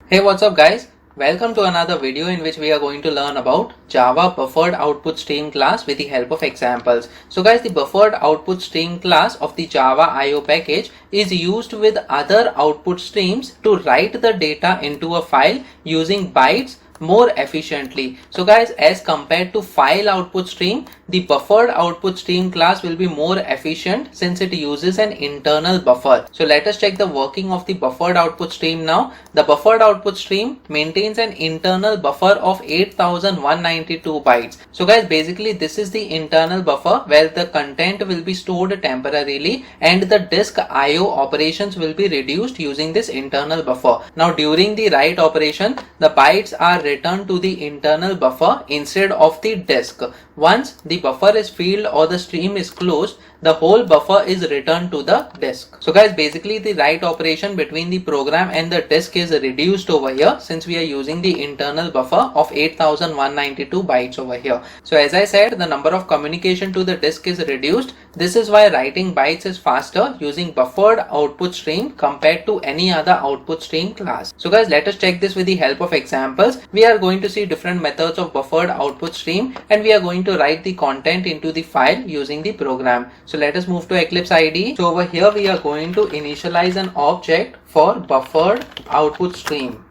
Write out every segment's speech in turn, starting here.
Hey, what's up guys? Welcome to another video in which we are going to learn about Java buffered output stream class with the help of examples. So guys, the buffered output stream class of the Java IO package is used with other output streams to write the data into a file using bytes more efficiently. So guys, as compared to file output stream, the buffered output stream class will be more efficient since it uses an internal buffer. So let us check the working of the buffered output stream now. The buffered output stream maintains an internal buffer of 8192 bytes. So guys, basically this is the internal buffer where the content will be stored temporarily and the disk IO operations will be reduced using this internal buffer. Now during the write operation, the bytes are returned to the internal buffer instead of the disk. Once the buffer is filled or the stream is closed, the whole buffer is returned to the disk. So guys, basically the write operation between the program and the disk is reduced over here since we are using the internal buffer of 8192 bytes over here. So as I said, the number of communication to the disk is reduced. This is why writing bytes is faster using buffered output stream compared to any other output stream class. So guys, let us check this with the help of examples. We are going to see different methods of buffered output stream and we are going to write the content into the file using the program. So let us move to Eclipse IDE. So over here we are going to initialize an object for buffered output stream.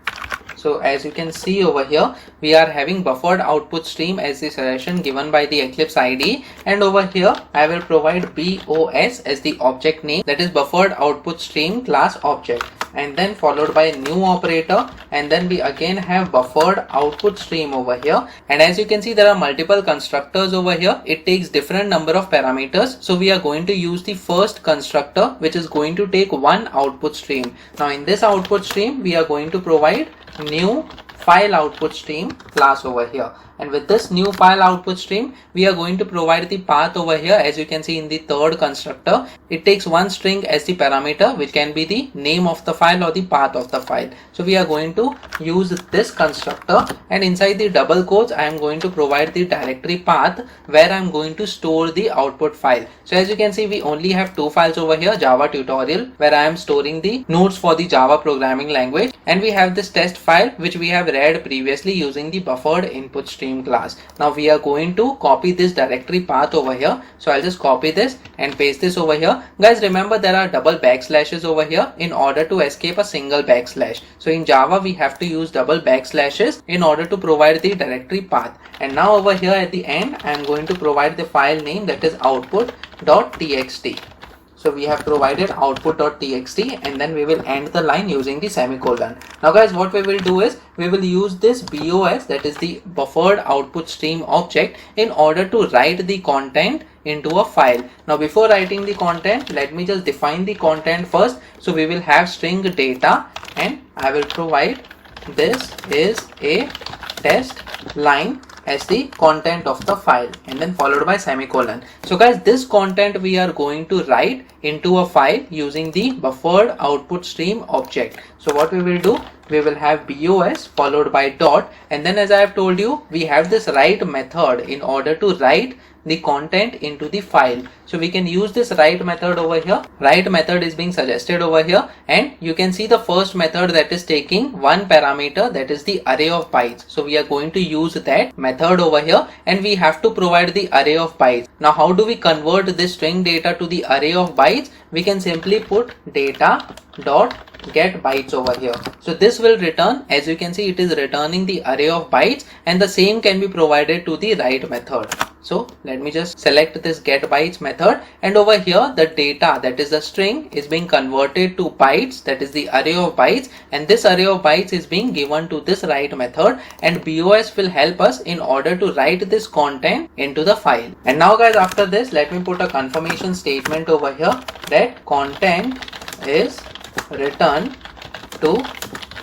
So as you can see over here, we are having buffered output stream as the suggestion given by the Eclipse IDE, and over here I will provide BOS as the object name, that is buffered output stream class object, and then followed by a new operator, and then we again have buffered output stream over here. And as you can see, there are multiple constructors over here. It takes different number of parameters, so we are going to use the first constructor which is going to take one output stream. Now in this output stream we are going to provide new file output stream class over here, and with this new file output stream we are going to provide the path over here. As you can see in the third constructor, it takes one string as the parameter which can be the name of the file or the path of the file. So we are going to use this constructor, and inside the double quotes I am going to provide the directory path where I am going to store the output file. So as you can see, we only have two files over here, Java tutorial where I am storing the notes for the Java programming language, and we have this test file which we have read previously using the buffered input stream class. Now we are going to copy this directory path over here. So I'll just copy this and paste this over here. Guys, remember there are double backslashes over here in order to escape a single backslash. So in Java we have to use double backslashes in order to provide the directory path. And now over here at the end I am going to provide the file name, that is output.txt. So we have provided output.txt, and then we will end the line using the semicolon. Now guys, what we will do is we will use this BOS, that is the buffered output stream object, in order to write the content into a file. Now before writing the content, let me just define the content first. So we will have string data, and I will provide this is a test line as the content of the file, and then followed by semicolon. So guys, this content we are going to write into a file using the buffered output stream object. So what we will do, we will have BOS followed by dot, and then as I have told you, we have this write method in order to write the content into the file. So we can use this write method over here. Write method is being suggested over here, and you can see the first method that is taking one parameter, that is the array of bytes. So we are going to use that method over here, and we have to provide the array of bytes. Now how do we convert this string data to the array of bytes? We can simply put data dot get bytes over here. So this will return, as you can see, it is returning the array of bytes, and the same can be provided to the write method. So let me just select this get bytes method, and over here the data, that is the string, is being converted to bytes, that is the array of bytes, and this array of bytes is being given to this write method, and BOS will help us in order to write this content into the file. And now guys, after this let me put a confirmation statement over here that content is returned to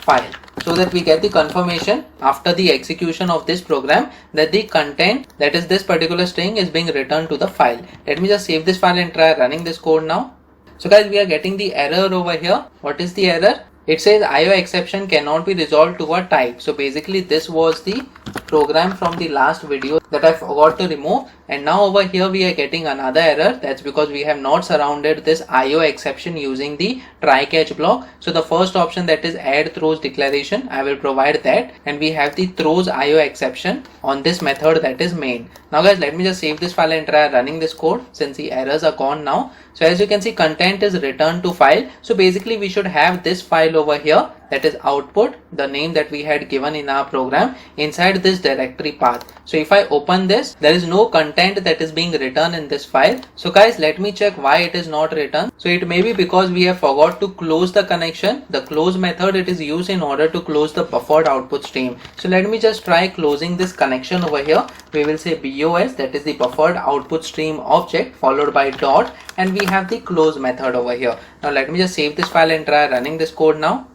file, so that we get the confirmation after the execution of this program that the content, that is this particular string, is being returned to the file. Let me just save this file and try running this code now. So guys, we are getting the error over here. What is the error? It says IO exception cannot be resolved to a type. So basically this was the program from the last video that I forgot to remove, and now over here we are getting another error. That's because we have not surrounded this IO exception using the try catch block. So the first option, that is add throws declaration, I will provide that, and we have the throws IO exception on this method, that is main. Now guys, let me just save this file and try running this code since the errors are gone now. So as you can see, content is returned to file. So basically we should have this file over here, that is output, the name that we had given in our program, inside this directory path. So if I open this, there is no content that is being written in this file. So guys, let me check why it is not written. So it may be because we have forgot to close the connection. The close method, it is used in order to close the buffered output stream. So let me just try closing this connection over here. We will say BOS, that is the buffered output stream object, followed by dot, and we have the close method over here. Now let me just save this file and try running this code now.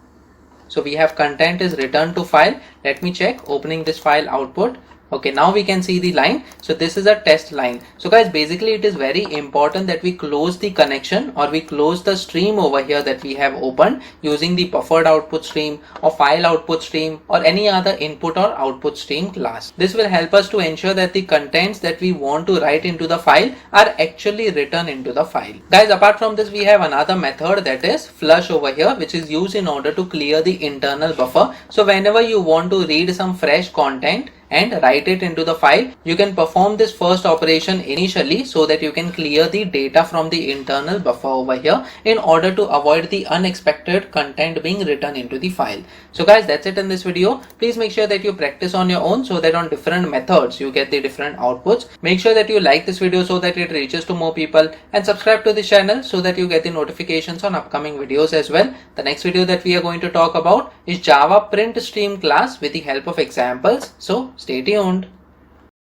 So we have content is returned to file. Let me check opening this file output. Okay, now we can see the line. So this is a test line. So guys, basically it is very important that we close the connection, or we close the stream over here that we have opened using the buffered output stream or file output stream or any other input or output stream class. This will help us to ensure that the contents that we want to write into the file are actually written into the file. Guys, apart from this, we have another method, that is flush over here, which is used in order to clear the internal buffer. So whenever you want to read some fresh content and write it into the file, you can perform this first operation initially so that you can clear the data from the internal buffer over here in order to avoid the unexpected content being written into the file. So guys, that's it in this video. Please make sure that you practice on your own so that on different methods you get the different outputs. Make sure that you like this video so that it reaches to more people, and subscribe to this channel so that you get the notifications on upcoming videos as well. The next video that we are going to talk about is Java print stream class with the help of examples. So stay tuned.